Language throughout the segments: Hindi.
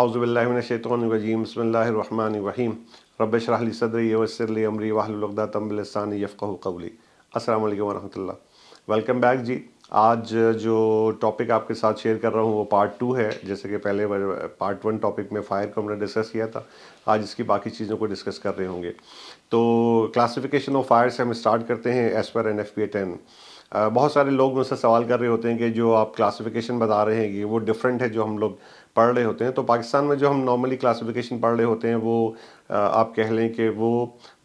औज़ुबिल्लाहिमिनश्शैतानिर्रजीम बिस्मिल्लाहिर्रहमानिर्रहीम रब्बि इश्रह ली सदरी वयस्सिर ली अमरी वहलुल उक़दतम मिन लिसानी यफ़क़हू क़ौली। अस्सलामु अलैकुम वरहमतुल्लाह। वेलकम बैक जी। आज जो टॉपिक आपके साथ शेयर कर रहा हूँ वो पार्ट 2 है। जैसे कि पहले पार्ट 1 टॉपिक में फ़ायर को हमने डिस्कस किया था, आज इसकी बाकी चीज़ों को डिस्कस कर रहे होंगे। तो क्लासिफिकेशन ऑफ फायर से हम स्टार्ट करते हैं एज़ पर NFPA 10। बहुत सारे लोग मुझसे सवाल कर रहे होते हैं कि जो आप क्लासिफिकेशन बता रहे हैं कि वो डिफरेंट है जो हम लोग पढ़ रहे होते हैं। तो पाकिस्तान में जो हम नॉर्मली क्लासिफिकेशन पढ़ रहे होते हैं वो आप कह लें कि वो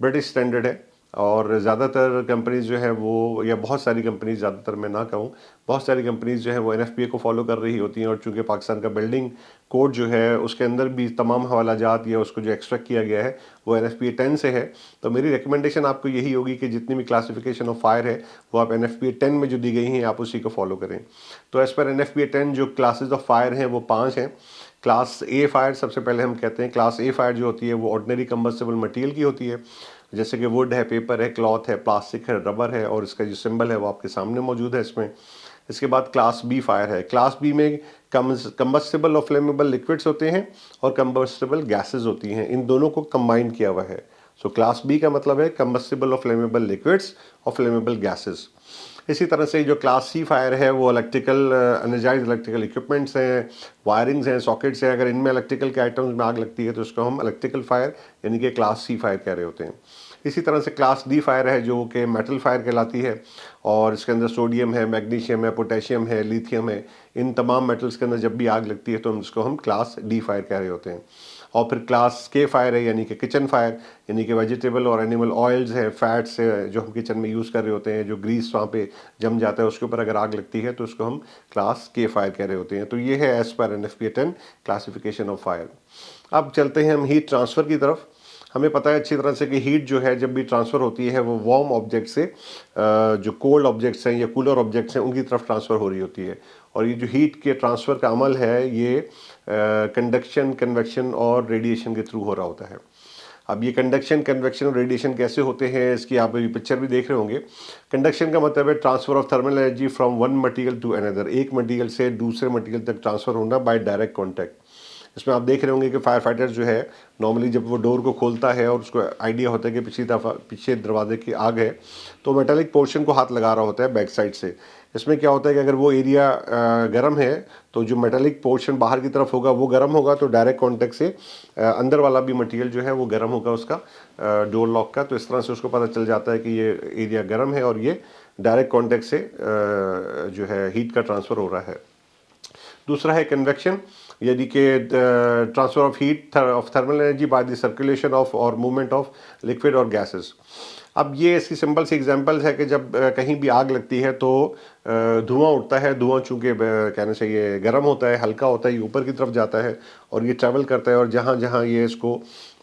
ब्रिटिश स्टैंडर्ड है। और ज़्यादातर कंपनीज़ जो है वो, या बहुत सारी कंपनीज, ज़्यादातर मैं ना कहूँ, बहुत सारी कंपनीज जो है वो NFPA को फॉलो कर रही होती हैं। और चूँकि पाकिस्तान का बिल्डिंग कोड जो है उसके अंदर भी तमाम हवालाजात या उसको जो एक्सट्रैक्ट किया गया है वो NFPA 10 से है। तो मेरी रिकमेंडेशन आपको यही होगी कि जितनी भी क्लासिफिकेशन ऑफ फायर है वो आप NFPA 10 में जो दी गई हैं आप उसी को फॉलो करें। तो एज़ पर NFPA 10 जो क्लासेज ऑफ फायर हैं वो 5 हैं। क्लास ए फायर सबसे पहले हम कहते हैं। क्लास ए फायर जो होती है वो ऑर्डिनरी कंबस्टिबल मटेरियल की होती है, जैसे कि वुड है, पेपर है, क्लॉथ है, प्लास्टिक है, रबर है, और इसका जो सिंबल है वो आपके सामने मौजूद है इसमें। इसके बाद क्लास बी फायर है। क्लास बी में कंबस्टिबल और फ्लेमेबल लिक्विड्स होते हैं और कंबस्टिबल गैसेज होती हैं, इन दोनों को कंबाइन किया हुआ है। सो क्लास बी का मतलब है कंबस्टिबल और फ्लेमेबल लिक्विड्स और फ्लेमेबल गैसेज। इसी तरह से जो क्लास सी फायर है वो इलेक्ट्रिकल एनर्जाइज इलेक्ट्रिकल इक्विपमेंट्स हैं, वायरिंग्स हैं, सॉकेट्स हैं। अगर इनमें इलेक्ट्रिकल के आइटम्स में आग लगती है तो उसको हम इलेक्ट्रिकल फायर यानी कि क्लास सी फायर कह रहे होते हैं। इसी तरह से क्लास डी फायर है जो कि मेटल फायर कहलाती है, और इसके अंदर सोडियम है, मैग्नीशियम है, पोटेशियम है, लिथियम है। इन तमाम मेटल्स के अंदर जब भी आग लगती है तो इसको हम क्लास डी फायर कह रहे होते हैं। और फिर क्लास के फायर है यानी कि किचन फायर, यानी कि वेजिटेबल और एनिमल ऑयल्स है, फैट्स है जो हम किचन में यूज़ कर रहे होते हैं, जो ग्रीस वहाँ पे जम जाता है उसके ऊपर अगर आग लगती है तो उसको हम क्लास के फायर कह रहे होते हैं। तो ये है as per NFPA 10 classification of fire. अब चलते हैं हम हीट ट्रांसफ़र की तरफ। हमें पता है अच्छी तरह से कि हीट जो है जब भी ट्रांसफ़र होती है वो वार्म ऑब्जेक्ट से जो कोल्ड ऑब्जेक्ट्स हैं या कूलर ऑब्जेक्ट्स हैं उनकी तरफ ट्रांसफ़र हो रही होती है। और ये जो हीट के ट्रांसफ़र का अमल है ये कंडक्शन, कन्वेक्शन और रेडिएशन के थ्रू हो रहा होता है। अब ये कंडक्शन, कन्वेक्शन और रेडिएशन कैसे होते हैं इसकी आप अभी पिक्चर भी देख रहे होंगे। कंडक्शन का मतलब है transfer of thermal energy from one material to another, एक मटेरियल से दूसरे मटेरियल तक ट्रांसफ़र होना बाय डायरेक्ट कॉन्टैक्ट। इसमें आप देख रहे होंगे कि फायर फाइटर जो है नॉर्मली जब वो डोर को खोलता है और उसको आइडिया होता है कि पीछे दरवाजे की आग है तो मेटालिक पोर्शन को हाथ लगा रहा होता है बैक साइड से। इसमें क्या होता है कि अगर वो एरिया गर्म है तो जो मेटालिक पोर्शन बाहर की तरफ होगा वो गर्म होगा, तो डायरेक्ट कॉन्टैक्ट से अंदर वाला भी मटेरियल जो है वो गर्म होगा उसका डोर लॉक का। तो इस तरह से उसको पता चल जाता है कि ये एरिया गर्म है और ये डायरेक्ट कॉन्टैक्ट से जो है हीट का ट्रांसफ़र हो रहा है। दूसरा है कन्वेक्शन, यानी कि transfer of heat of thermal energy by the circulation of और मूवमेंट ऑफ लिक्विड और गैसेस। अब ये इसकी सिंपल सी एग्जांपल्स है कि जब कहीं भी आग लगती है तो धुआं उठता है। धुआं चूँकि कहना चाहिए गर्म होता है, हल्का होता है, ये ऊपर की तरफ जाता है और ये ट्रैवल करता है, और जहाँ जहाँ ये इसको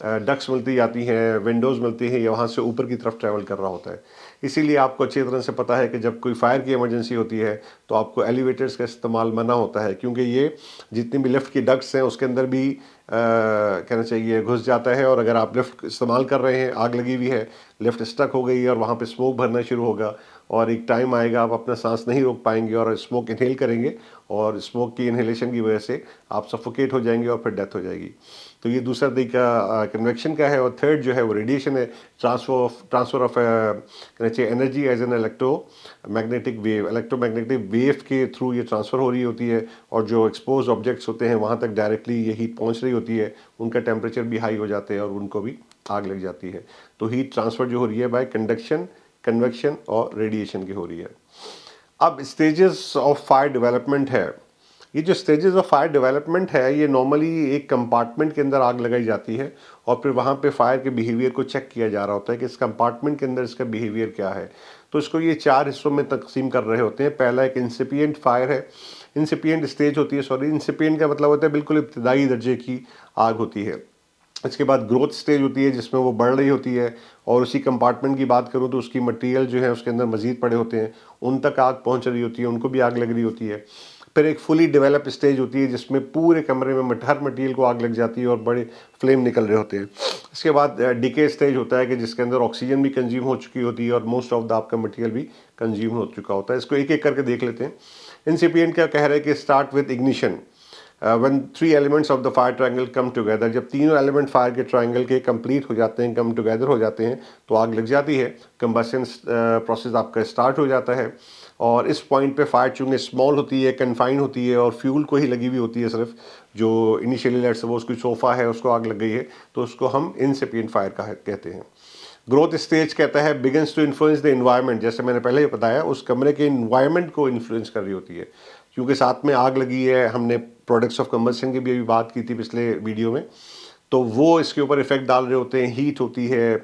डक्ट्स मिलती जाती हैं, विंडोज़ मिलती हैं, ये वहाँ से ऊपर की तरफ ट्रैवल कर रहा होता है। इसीलिए आपको अच्छी तरह से पता है कि जब कोई फायर की इमरजेंसी होती है तो आपको एलिवेटर्स का इस्तेमाल मना होता है, क्योंकि ये जितनी भी लिफ्ट की डक्ट्स हैं उसके अंदर भी कहना चाहिए घुस जाता है। और अगर आप लिफ्ट इस्तेमाल कर रहे हैं, आग लगी हुई है, लिफ्ट स्टक हो गई है और वहाँ पे स्मोक भरना शुरू होगा, और एक टाइम आएगा आप अपना सांस नहीं रोक पाएंगे और स्मोक इनहेल करेंगे, और स्मोक की इनहेलेशन की वजह से आप सफोकेट हो जाएंगे और फिर डेथ हो जाएगी। तो ये दूसरा तरीका कन्वेक्शन का है। और थर्ड जो है वो रेडिएशन है, ट्रांसफ़र ऑफ कहना चाहिए energy as an electromagnetic wave के थ्रू ये ट्रांसफ़र हो रही होती है, और जो एक्सपोज ऑब्जेक्ट्स होते हैं वहाँ तक डायरेक्टली ये हीट पहुँच रही होती है, उनका टेम्परेचर भी हाई हो जाते हैं और उनको भी आग लग जाती है। तो हीट ट्रांसफ़र जो हो रही है बाय कंडक्शन, कन्वेक्शन और रेडिएशन की हो रही है। अब स्टेजेस ऑफ फायर डेवलपमेंट है। ये जो स्टेजेस ऑफ फायर डेवलपमेंट है ये नॉर्मली एक कंपार्टमेंट के अंदर आग लगाई जाती है और फिर वहाँ पे फायर के बिहेवियर को चेक किया जा रहा होता है कि इस कंपार्टमेंट के अंदर इसका बिहेवियर क्या है। तो इसको ये 4 हिस्सों में तकसीम कर रहे होते हैं। पहला एक इंसिपिएंट फायर है, इंसिपिएंट स्टेज होती है, सॉरी इंसिपिएंट का मतलब होता है बिल्कुल इब्तदाई दर्जे की आग होती है। इसके बाद ग्रोथ स्टेज होती है जिसमें वो बढ़ रही होती है, और उसी कंपार्टमेंट की बात करूँ तो उसकी मटेरियल जो है उसके अंदर मजीद पड़े होते हैं, उन तक आग पहुंच रही होती है, उनको भी आग लग रही होती है। फिर एक फुली डेवलप स्टेज होती है जिसमें पूरे कमरे में हर मटेरियल को आग लग जाती है और बड़े फ्लेम निकल रहे होते हैं। इसके बाद डिके स्टेज होता है कि जिसके अंदर ऑक्सीजन भी कंज्यूम हो चुकी होती है और मोस्ट ऑफ द आपका मटेरियल भी कंज्यूम हो चुका होता है। इसको एक एक करके देख लेते हैं। इंसिपिएंट क्या कह रहे हैं कि start with ignition, when 3 elements of the fire triangle come together, जब तीनों एलिमेंट फायर के ट्रायंगल के कंप्लीट हो जाते हैं, कम टुगेदर हो जाते हैं, तो आग लग जाती है, कंबशन प्रोसेस आपका स्टार्ट हो जाता है। और इस पॉइंट पे फायर चूँकि स्मॉल होती है, कन्फाइंड होती है और फ्यूल को ही लगी हुई होती है सिर्फ, जो इनिशियली लेट्स सपोज कोई सोफ़ा है उसको आग लग गई है, तो उसको हम इंसिपिएंट फायर कहते हैं। ग्रोथ स्टेज कहता है begins to influence the environment, जैसे मैंने पहले ही बताया उस कमरे के इन्वायरमेंट को इन्फ्लुएंस कर रही होती है, क्योंकि साथ में आग लगी है। हमने प्रोडक्ट्स ऑफ कंबशन की भी अभी बात की थी पिछले वीडियो में, तो वो इसके ऊपर इफेक्ट डाल रहे होते हैं। हीट होती है,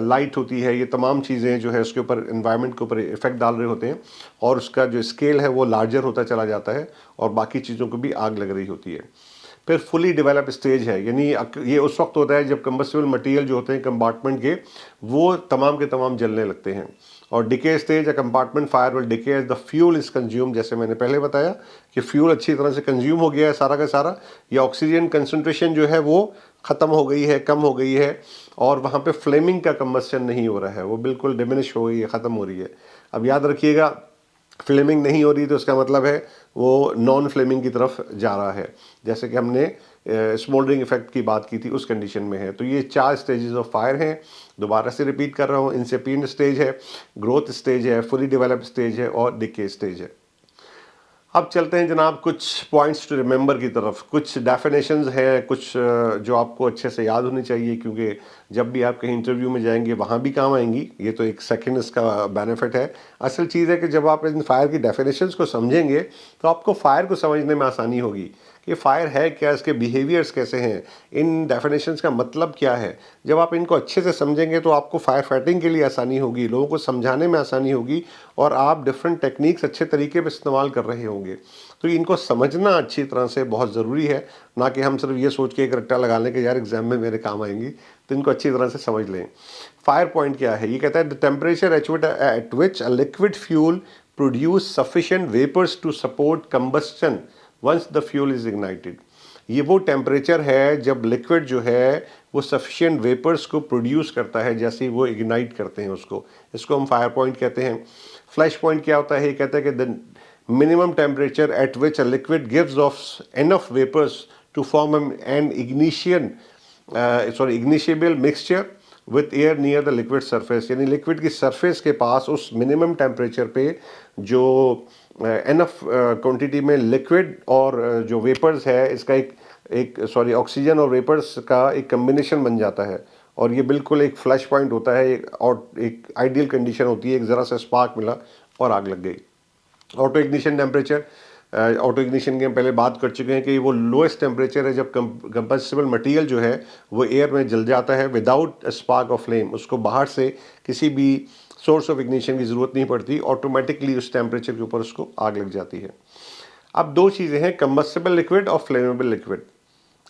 लाइट होती है, ये तमाम चीज़ें जो है उसके ऊपर इन्वायरमेंट के ऊपर इफेक्ट डाल रहे होते हैं, और उसका जो स्केल है वो लार्जर होता चला जाता है और बाकी चीज़ों को भी आग लग रही होती है। फिर फुली डेवलप स्टेज है, यानी ये उस वक्त होता है जब कंबस्टिबल मटेरियल जो होते हैं कंपार्टमेंट के, वो तमाम के तमाम जलने लगते हैं। और decay stage, a compartment fire will decay as the fuel is consume, जैसे मैंने पहले बताया कि फ्यूल अच्छी तरह से कंज्यूम हो गया है सारा का सारा, या ऑक्सीजन कंसंट्रेशन जो है वो ख़त्म हो गई है, कम हो गई है, और वहाँ पे फ्लेमिंग का कंबस्शन नहीं हो रहा है, वो बिल्कुल डिमिनिश हो गई है, ख़त्म हो रही है। अब याद रखिएगा, फ्लेमिंग नहीं हो रही तो उसका मतलब है वो नॉन फ्लेमिंग की तरफ जा रहा है, जैसे कि हमने स्मोल्डरिंग इफेक्ट की बात की थी, उस कंडीशन में है। तो ये 4 स्टेजेस ऑफ फायर हैं, दोबारा से रिपीट कर रहा हूँ। इंसिपिएंट स्टेज है, ग्रोथ स्टेज है, फुली डेवलप स्टेज है और डिके स्टेज है। अब चलते हैं जनाब कुछ पॉइंट्स टू रिमेंबर की तरफ। कुछ डेफिनेशंस हैं, कुछ जो आपको अच्छे से याद होनी चाहिए, क्योंकि जब भी आप कहीं इंटरव्यू में जाएंगे वहाँ भी काम आएंगी। ये तो एक सेकंड इसका बेनिफिट है। असल चीज़ है कि जब आप इन फायर की डेफिनेशंस को समझेंगे तो आपको फायर को समझने में आसानी होगी कि फायर है क्या, इसके बिहेवियर्स कैसे हैं, इन डेफिनेशंस का मतलब क्या है। जब आप इनको अच्छे से समझेंगे तो आपको फायर फाइटिंग के लिए आसानी होगी, लोगों को समझाने में आसानी होगी, और आप डिफरेंट टेक्निक्स अच्छे तरीके पर इस्तेमाल कर रहे होंगे। तो इनको समझना अच्छी तरह से बहुत ज़रूरी है, ना कि हम सिर्फ ये सोच के एक रट्टा लगा लें कि यार एग्जाम में मेरे काम आएंगी। तो इनको अच्छी तरह से समझ लें। फायर पॉइंट क्या है, ये कहता है the temperature at which a liquid fuel produce sufficient vapours to support combustion once the fuel is ignited. ये वो टेम्परेचर है जब लिक्विड जो है वो सफिशिएंट वेपर्स को प्रोड्यूस करता है, जैसे ही वो इग्नाइट करते हैं उसको। इसको हम फायर पॉइंट कहते हैं। फ्लैश पॉइंट क्या होता है, ये कहता है कि the minimum temperature at which a liquid gives off enough vapours to form an ignitable mixture with air near the liquid surface, यानी लिक्विड की सरफेस के पास उस मिनिमम टेम्परेचर पे जो एनफ क्वांटिटी में लिक्विड और जो वेपर्स है इसका ऑक्सीजन और वेपर्स का एक कम्बिनेशन बन जाता है, और ये बिल्कुल एक फ्लैश पॉइंट होता है, और एक आइडियल कंडीशन होती है। एक ज़रा सा स्पार्क मिला और आग लग गई। Auto ignition temperature, auto ignition की हम पहले बात कर चुके हैं कि वो लोएस्ट टेम्परेचर है जब कंबस्टिबल मटेरियल जो है वो एयर में जल जाता है विदाउट स्पार्क ऑफ फ्लेम। उसको बाहर से किसी भी सोर्स ऑफ इग्निशन की ज़रूरत नहीं पड़ती, ऑटोमेटिकली उस टेम्परेचर के ऊपर उसको आग लग जाती है। अब दो चीज़ें हैं, कंबस्टिबल लिक्विड और फ्लेमेबल लिक्विड।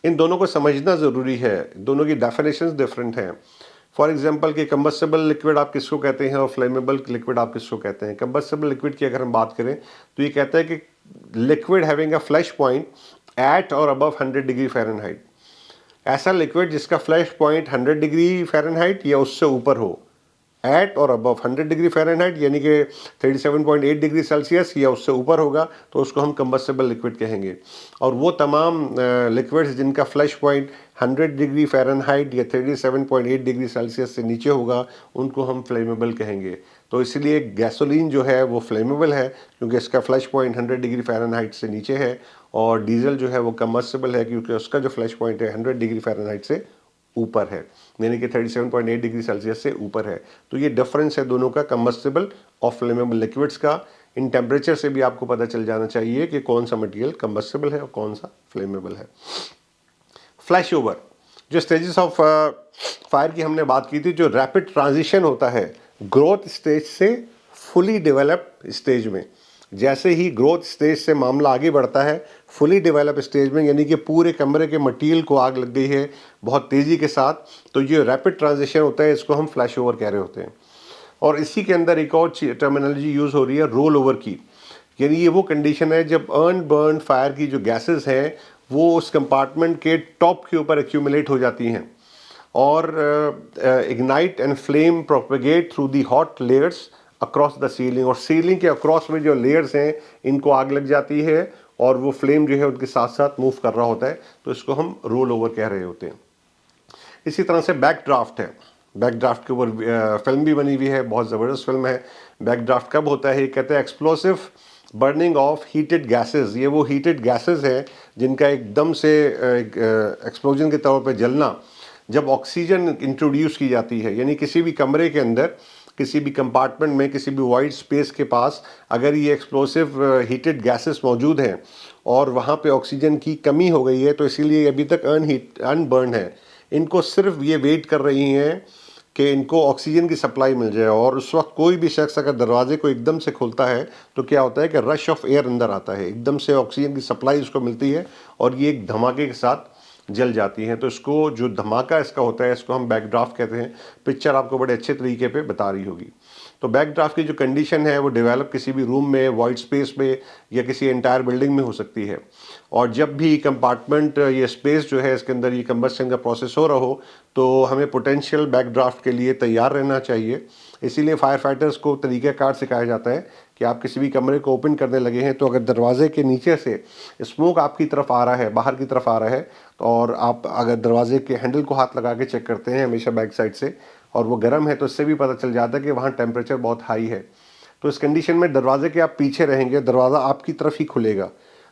इन दोनों को समझना ज़रूरी है, दोनों की डेफिनेशंस डिफरेंट हैं। फॉर एग्जांपल कि कंबस्टिबल लिक्विड आप किसको कहते हैं और फ्लेमेबल लिक्विड आप किसको कहते हैं। कंबस्टिबल लिक्विड की अगर हम बात करें तो ये कहता है कि liquid having a flash point at और अबव 100 डिग्री फ़ारेनहाइट। ऐसा लिक्विड जिसका फ्लैश पॉइंट 100 डिग्री फ़ारेनहाइट या उससे ऊपर हो, एट और अबव 100 डिग्री फ़ारेनहाइट यानी कि 37.8 डिग्री सेल्सियस या उससे ऊपर होगा, तो उसको हम कंबस्टिबल लिक्विड कहेंगे। और वो तमाम लिक्विड्स जिनका फ्लैश पॉइंट 100 डिग्री फ़ारेनहाइट या 37.8 डिग्री सेल्सियस से नीचे होगा, उनको हम फ्लेमेबल कहेंगे। तो इसलिए गैसोलीन जो है वो फ्लेमेबल है क्योंकि इसका फ्लैश पॉइंट 100 डिग्री फ़ारेनहाइट से नीचे है, और डीजल जो है वो कंबस्टिबल है क्योंकि उसका जो फ्लैश पॉइंट है 100 डिग्री फ़ारेनहाइट से ऊपर है, यानी कि 37.8 डिग्री सेल्सियस से ऊपर है। तो ये डिफरेंस है दोनों का, कंबस्टिबल और फ्लेमेबल लिक्विड्स का। इन टेम्परेचर से भी आपको पता चल जाना चाहिए कि कौन सा मटेरियल कंबस्टिबल है और कौन सा फ्लेमेबल है। फ्लैश ओवर, जो स्टेजेस ऑफ फायर की हमने बात की थी, जो रैपिड ट्रांजिशन होता है ग्रोथ स्टेज से फुली डेवलप स्टेज में। जैसे ही ग्रोथ स्टेज से मामला आगे बढ़ता है फुली डेवलप स्टेज में, यानी कि पूरे कमरे के मटेरियल को आग लग गई है बहुत तेज़ी के साथ, तो ये रैपिड ट्रांजिशन होता है, इसको हम फ्लैश ओवर कह रहे होते हैं। और इसी के अंदर एक और टर्मिनोलॉजी यूज़ हो रही है रोल ओवर की, यानी ये वो कंडीशन है जब अर्न बर्न फायर की जो गैसेस हैं वो उस कंपार्टमेंट के टॉप के ऊपर एक्यूमुलेट हो जाती हैं और ignite and flame propagate through the hot layers across the ceiling, और सीलिंग के अक्रॉस में जो लेयर्स हैं इनको आग लग जाती है और वो फ्लेम जो है उनके साथ साथ मूव कर रहा होता है, तो इसको हम रोल ओवर कह रहे होते हैं। इसी तरह से बैक ड्राफ्ट है। बैक ड्राफ्ट के ऊपर फिल्म भी बनी हुई है, बहुत ज़बरदस्त फिल्म है। बैक ड्राफ्ट कब होता है? ये कहते हैं explosive burning of heated gases. ये वो हीटेड गैसेस हैं जिनका एकदम से एक्सप्लोजन के तौर पे जलना, जब ऑक्सीजन इंट्रोड्यूस की जाती है, यानी किसी भी कमरे के अंदर, किसी भी कंपार्टमेंट में, किसी भी वाइड स्पेस के पास अगर ये एक्सप्लोसिव हीटेड गैसेस मौजूद हैं और वहाँ पे ऑक्सीजन की कमी हो गई है, तो इसीलिए अभी तक अनबर्न है। इनको सिर्फ ये वेट कर रही हैं कि इनको ऑक्सीजन की सप्लाई मिल जाए, और उस वक्त कोई भी शख्स अगर दरवाजे को एकदम से खोलता है तो क्या होता है कि रश ऑफ एयर अंदर आता है, एकदम से ऑक्सीजन की सप्लाई उसको मिलती है और ये एक धमाके के साथ जल जाती हैं। तो इसको जो धमाका इसका होता है, इसको हम बैकड्राफ्ट कहते हैं। पिक्चर आपको बड़े अच्छे तरीके पे बता रही होगी। तो बैकड्राफ्ट की जो कंडीशन है वो डेवलप किसी भी रूम में, वाइड स्पेस में या किसी एंटायर बिल्डिंग में हो सकती है। और जब भी कंपार्टमेंट, ये स्पेस जो है इसके अंदर ये कंबस्शन का प्रोसेस हो रहा हो, तो हमें पोटेंशियल बैकड्राफ्ट के लिए तैयार रहना चाहिए। इसीलिए फायर फाइटर्स को तरीक़ाकार सिखाया जाता है कि आप किसी भी कमरे को ओपन करने लगे हैं तो अगर दरवाजे के नीचे से स्मोक आपकी तरफ आ रहा है, बाहर की तरफ आ रहा है, और आप अगर दरवाजे के हैंडल को हाथ लगा के चेक करते हैं हमेशा बैक साइड से, और वो गर्म है, तो इससे भी पता चल जाता है कि वहाँ टेम्परेचर बहुत हाई है। तो इस कंडीशन में दरवाजे के आप पीछे रहेंगे, दरवाज़ा आपकी तरफ ही खुलेगा।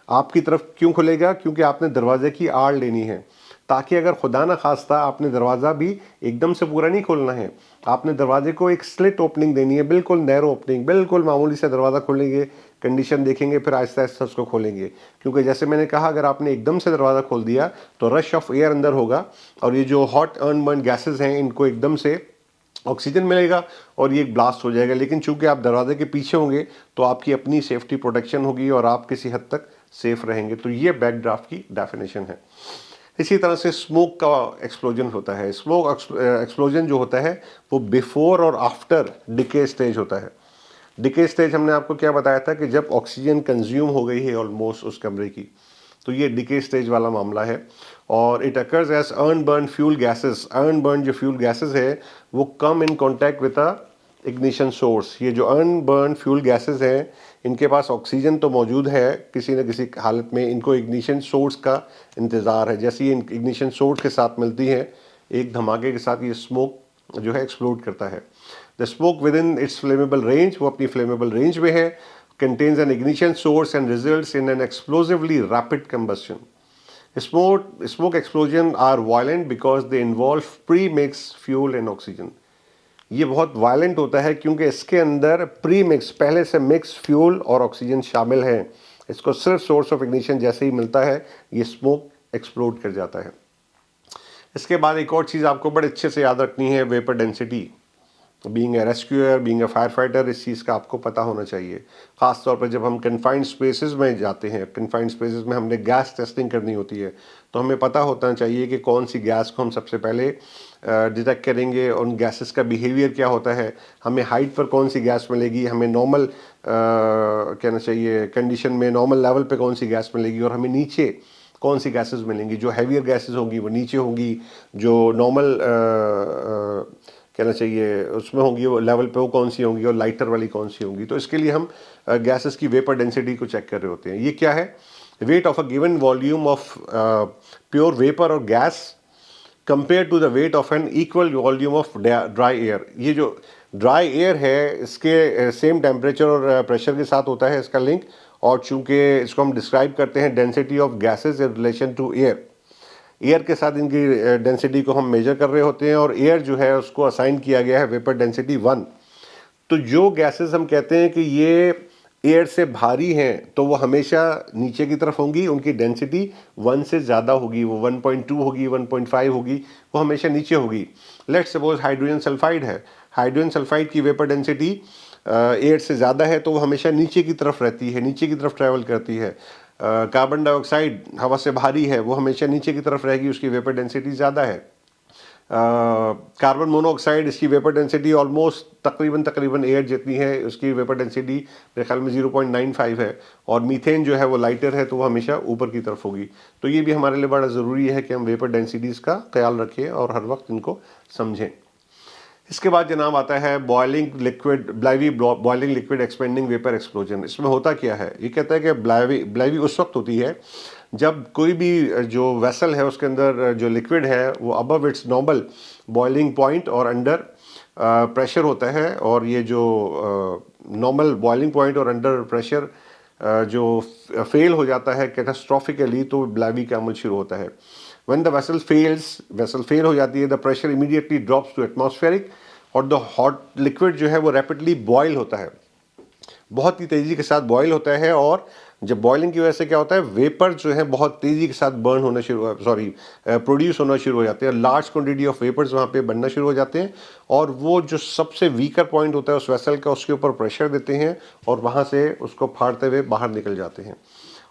आपकी तरफ क्यों खुलेगा? क्योंकि आपने दरवाजे की आड़ लेनी है, ताकि अगर खुदा ना खास्ता आपने दरवाज़ा भी एकदम से पूरा नहीं खोलना है, आपने दरवाजे को एक स्लिट ओपनिंग देनी है, बिल्कुल नैरो ओपनिंग, बिल्कुल मामूली से दरवाज़ा खोलेंगे, कंडीशन देखेंगे, फिर आहिस्ता आहिस्ता उसको खोलेंगे। क्योंकि जैसे मैंने कहा, अगर आपने एकदम से दरवाज़ा खोल दिया तो रश ऑफ एयर अंदर होगा, और ये जो हॉट अनबर्न गैसेज हैं इनको एकदम से ऑक्सीजन मिलेगा और ये एक ब्लास्ट हो जाएगा। लेकिन चूंकि आप दरवाजे के पीछे होंगे तो आपकी अपनी सेफ्टी प्रोटेक्शन होगी और आप किसी हद तक सेफ रहेंगे। तो ये बैकड्राफ्ट की डेफिनेशन है। इसी तरह से स्मोक का एक्सप्लोजन होता है। स्मोक एक्सप्लोजन जो होता है वो बिफोर और आफ्टर डिके स्टेज होता है। डिके स्टेज हमने आपको क्या बताया था कि जब ऑक्सीजन कंज्यूम हो गई है ऑलमोस्ट उस कमरे की, तो ये डिके स्टेज वाला मामला है। और it occurs as unburnt fuel gases. Unburnt जो फ्यूल गैसेस है वो come in contact with a ignition source. ये जो अनबर्न फ्यूल गैसेस हैं, इनके पास ऑक्सीजन तो मौजूद है किसी न किसी हालत में, इनको इग्निशन सोर्स का इंतज़ार है। जैसे ये इग्निशन सोर्स के साथ मिलती है, एक धमाके के साथ ये स्मोक जो है एक्सप्लोड करता है। The smoke with in its flammable range, वो अपनी फ्लेमेबल रेंज में है, contains an ignition source and results in an explosively rapid combustion. Smoke explosions are violent because they involve pre-mixed fuel and oxygen. ये बहुत वायलेंट होता है क्योंकि इसके अंदर प्री मिक्स, पहले से मिक्स फ्यूल और ऑक्सीजन शामिल है। इसको सिर्फ सोर्स ऑफ इग्निशन जैसे ही मिलता है, ये स्मोक एक्सप्लोड कर जाता है। इसके बाद एक और चीज़ आपको बड़े अच्छे से याद रखनी है, vapour density. Being a rescuer, being a fire fighter, इस चीज़ का आपको पता होना चाहिए। ख़ास तौर पर जब हम कन्फाइंड स्पेसेस में जाते हैं, कन्फाइंड स्पेसेस में हमने गैस टेस्टिंग करनी होती है, तो हमें पता होना चाहिए कि कौन सी गैस को हम सबसे पहले डिटेक्ट करेंगे, उन गैसेस का बिहेवियर क्या होता है, हमें हाइट पर कौन सी गैस मिलेगी, हमें नॉर्मल कहना चाहिए कंडीशन में नॉर्मल लेवल पे कौन सी गैस मिलेगी, और हमें नीचे कौन सी गैसेस मिलेंगी। जो हैवियर गैसेस होंगी वो नीचे होंगी, जो नॉर्मल कहना चाहिए उसमें होंगी वो लेवल पे वो कौन सी होंगी, और लाइटर वाली कौन सी होंगी। तो इसके लिए हम गैसेस की वेपर डेंसिटी को चेक कर रहे होते हैं। ये क्या है? Weight of a given volume of pure vapour और gas compare to the weight of an equal volume of dry air. ये जो ड्राई एयर है इसके सेम टेम्परेचर और प्रेशर के साथ होता है इसका लिंक, और चूंकि इसको हम डिस्क्राइब करते हैं density of gases in relation to air, air के साथ इनकी डेंसिटी को हम मेजर कर रहे होते हैं, और एयर जो है उसको असाइन किया गया है वेपर डेंसिटी 1। तो जो गैसेस हम कहते हैं कि ये एयर से भारी हैं तो वो हमेशा नीचे की तरफ होंगी, उनकी डेंसिटी 1 से ज़्यादा होगी, वो 1.2 होगी, 1.5 होगी, वो हमेशा नीचे होगी। लेट्स सपोज हाइड्रोजन सल्फाइड है, हाइड्रोजन सल्फाइड की वेपर डेंसिटी एयर से ज़्यादा है तो वो हमेशा नीचे की तरफ रहती है, नीचे की तरफ ट्रैवल करती है। कार्बन डाइऑक्साइड हवा से भारी है, वो हमेशा नीचे की तरफ रहेगी, उसकी वेपर डेंसिटी ज़्यादा है। कार्बन मोनोऑक्साइड, इसकी वेपर डेंसिटी ऑलमोस्ट तकरीबन एयर जितनी है, उसकी वेपर डेंसिटी मेरे ख्याल में 0.95 है, और मीथेन जो है वो लाइटर है तो वो हमेशा ऊपर की तरफ होगी। तो ये भी हमारे लिए बड़ा ज़रूरी है कि हम वेपर डेंसिटीज़ का ख्याल रखें और हर वक्त इनको समझें। इसके बाद जनाब आता है boiling liquid BLEVE boiling liquid expanding vapour explosion. इसमें होता क्या है, ये कहता है कि ब्लाइवी उस वक्त होती है जब कोई भी जो वेसल है उसके अंदर जो लिक्विड है वो above it's normal boiling point और अंडर प्रेशर होता है, और ये जो नॉर्मल बॉइलिंग पॉइंट और अंडर प्रेशर जो फेल हो जाता है कैटास्ट्रॉफिकली, तो ब्लाइवी का अमल शुरू होता है। व्हेन द वेसल फेल हो जाती है, the pressure immediately drops to atmospheric, और द हॉट लिक्विड जो है वो रैपिडली बॉयल होता है, बहुत ही तेज़ी के साथ बॉयल होता है। और जब बॉइलिंग की वजह से क्या होता है, वेपर जो है बहुत तेज़ी के साथ बर्न होना प्रोड्यूस होना शुरू हो जाते हैं, लार्ज क्वांटिटी ऑफ वेपर्स वहाँ पे बनना शुरू हो जाते हैं, और वो जो सबसे वीकर पॉइंट होता है उस वेसल का, उसके ऊपर प्रेशर देते हैं और वहाँ से उसको फाड़ते हुए बाहर निकल जाते हैं।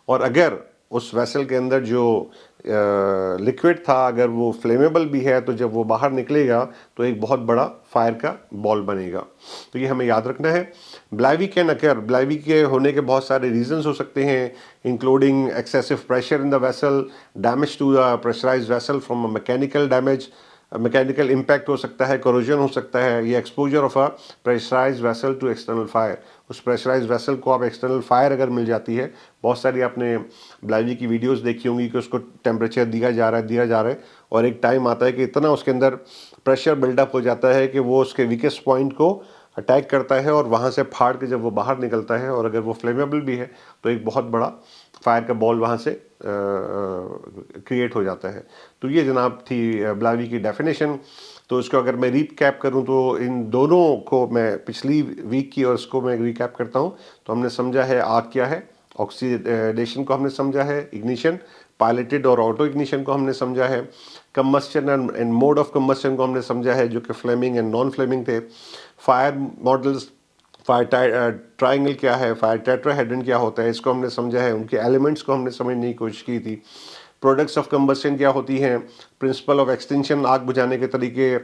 और अगर उस वेसल के अंदर जो लिक्विड था अगर वो फ्लेमेबल भी है, तो जब वो बाहर निकलेगा तो एक बहुत बड़ा फायर का बॉल बनेगा। तो ये हमें याद रखना है। ब्लाइवी कैन अकर, ब्लाइवी के होने के बहुत सारे रीजंस हो सकते हैं, including excessive pressure in the vessel, damage to the pressurised vessel from a mechanical damage, mechanical impact हो सकता है, कोरोजन हो सकता है, ये exposure of a pressurised vessel to external fire. उस प्रेशराइज्ड वेसल को आप एक्सटर्नल फायर अगर मिल जाती है, बहुत सारी आपने ब्लाइवी की वीडियोस देखी होंगी कि उसको टेम्परेचर दिया जा रहा है और एक टाइम आता है कि इतना उसके अंदर प्रेशर बिल्डअप हो जाता है कि वो उसके वीकेस्ट पॉइंट को अटैक करता है, और वहाँ से फाड़ के जब वो बाहर निकलता है, और अगर वो फ्लेमेबल भी है तो एक बहुत बड़ा फायर का बॉल वहाँ से क्रिएट हो जाता है। तो ये जनाब थी ब्लाइवी की डेफिनेशन। तो इसको अगर मैं रीकैप करूं तो इन दोनों को मैं पिछली वीक की और इसको मैं रीकैप करता हूं। तो हमने समझा है आग क्या है, ऑक्सीडेशन को हमने समझा है, इग्निशन, पायलटेड और ऑटो इग्निशन को हमने समझा है, combustion and mode of combustion को हमने समझा है जो कि फ्लेमिंग एंड नॉन फ्लेमिंग थे, फायर मॉडल्स, फायर ट्राइंगल क्या है, फायर टेट्राहेड्रन क्या होता है, इसको हमने समझा है, उनके एलिमेंट्स को हमने समझने की कोशिश की थी। प्रोडक्ट्स ऑफ कंबस्शन क्या होती हैं, प्रिंसिपल ऑफ एक्सटेंशन, आग बुझाने के तरीके,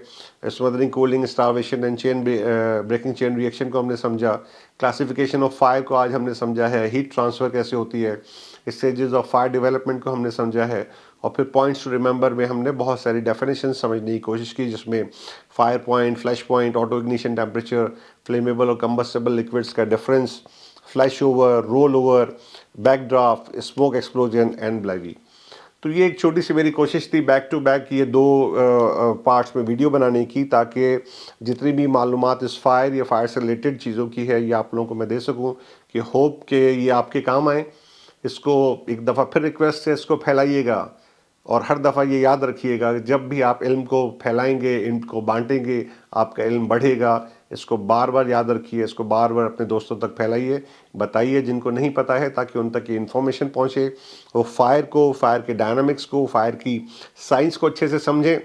smothering, cooling, starvation and chain breaking chain reaction को हमने समझा। क्लासिफिकेशन ऑफ फायर को आज हमने समझा है, हीट ट्रांसफ़र कैसे होती है, स्टेजेस ऑफ फायर डेवलपमेंट को हमने समझा है, और फिर पॉइंट्स टू रिमेंबर में हमने बहुत सारी डेफिनेशन समझने की कोशिश की, जिसमें fire point, flash point, auto ignition temperature, flammable और कंबस्टेबल लिक्विड्स का difference, flash over, roll over, back draft, smoke explosion and BLEVE. तो ये एक छोटी सी मेरी कोशिश थी बैक टू बैक ये दो पार्ट्स में वीडियो बनाने की, ताकि जितनी भी मालूमात इस फायर या फायर से रिलेटेड चीज़ों की है ये आप लोगों को मैं दे सकूं, कि होप के ये आपके काम आए। इसको एक दफ़ा फिर रिक्वेस्ट है, इसको फैलाइएगा, और हर दफ़ा ये याद रखिएगा जब भी आप इल्म को फैलाएंगे, इनको बांटेंगे, आपका इल्म बढ़ेगा। इसको बार बार याद रखिए, इसको बार बार अपने दोस्तों तक फैलाइए, बताइए जिनको नहीं पता है, ताकि उन तक ये इन्फॉर्मेशन पहुँचे, वो फायर के डायनामिक्स को, फायर की साइंस को अच्छे से समझें।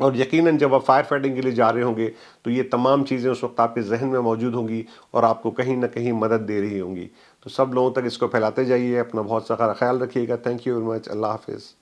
और यकीनन जब आप फायर फाइटिंग के लिए जा रहे होंगे तो ये तमाम चीज़ें उस वक्त आपके जहन में मौजूद होंगी और आपको कहीं ना कहीं मदद दे रही होंगी। तो सब लोगों तक इसको फैलाते जाइए, अपना बहुत सारा ख्याल रखिएगा। Thank you very much. अल्लाह हाफिज़।